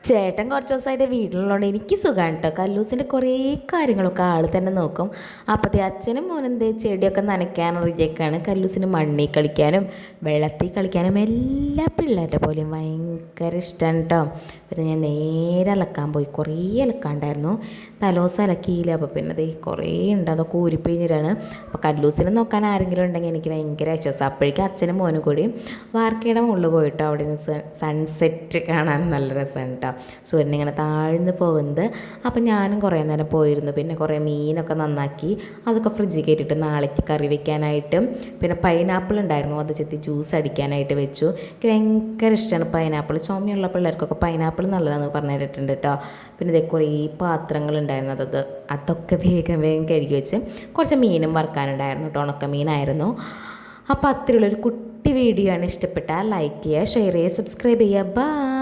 ചേട്ടൻ കുറച്ച് ദിവസമായിട്ട് വീട്ടിലുള്ളതുകൊണ്ട് എനിക്ക് സുഖമാണ് കേട്ടോ. കല്ലൂസിൻ്റെ കുറേ കാര്യങ്ങളൊക്കെ ആൾ തന്നെ നോക്കും. അപ്പോഴത്തെ അച്ഛനും മോനും ചെടിയൊക്കെ നനയ്ക്കാനും റെഡിയൊക്കെയാണ്. കല്ലൂസിന് മണ്ണിൽ കളിക്കാനും വെള്ളത്തിൽ കളിക്കാനും എല്ലാ പിള്ളേരുടെ പോലെയും ഭയങ്കര ഇഷ്ടമാണ് കേട്ടോ. പിന്നെ ഞാൻ നേരെ അലക്കാൻ പോയി. കുറേ അലക്കാണ്ടായിരുന്നു, തലോസം അലക്കിയില്ല. അപ്പോൾ പിന്നെ അത് കുറേ ഉണ്ട്, അതൊക്കെ ഊരിപ്പിഴിഞ്ഞിട്ടാണ്. അപ്പോൾ കല്ലൂസിനെ നോക്കാൻ ആരെങ്കിലും ഉണ്ടെങ്കിൽ എനിക്ക് ഭയങ്കര ആശ്വാസം. അപ്പോഴേക്കും അച്ഛനും മോനും കൂടി വാർക്കയുടെ മുകളിൽ പോയിട്ടോ. അവിടെ നിന്ന് സൺസെറ്റ് കാണാൻ നല്ല രസമാണ് കേട്ടോ. സൂര്യൻ ഇങ്ങനെ താഴ്ന്ന് പോകുന്നത്. അപ്പം ഞാനും കുറേ നേരം പോയിരുന്നു. പിന്നെ കുറേ മീനൊക്കെ നന്നാക്കി അതൊക്കെ ഫ്രിഡ്ജിൽ കയറ്റിയിട്ട് നാളേക്ക് കറി വെക്കാനായിട്ടും. പിന്നെ പൈനാപ്പിൾ ഉണ്ടായിരുന്നു, അത് ചെത്തി ജ്യൂസ് അടിക്കാനായിട്ട് വെച്ചു. എനിക്ക് ഭയങ്കര ഇഷ്ടമാണ് പൈനാപ്പിൾ. ചുമയുള്ള പിള്ളേർക്കൊക്കെ പൈനാപ്പിൾ നല്ലതാണെന്ന് പറഞ്ഞു കേട്ടിട്ടുണ്ട് കേട്ടോ. പിന്നെ ഇതേ കുറേ പാത്രങ്ങളുണ്ടായിരുന്നു, അതൊക്കെ വേഗം വേഗം കഴുകി വെച്ച്. കുറച്ച് മീനും വറുക്കാനുണ്ടായിരുന്നു കേട്ടോ, ഉണക്ക മീനായിരുന്നു. അപ്പോൾ അത്രയുള്ളൊരു കുട്ടി വീഡിയോ ആണ്. ഇഷ്ടപ്പെട്ടാൽ ലൈക്ക് ചെയ്യുക, ഷെയർ ചെയ്യുക, സബ്സ്ക്രൈബ് ചെയ്യുക. ബൈ.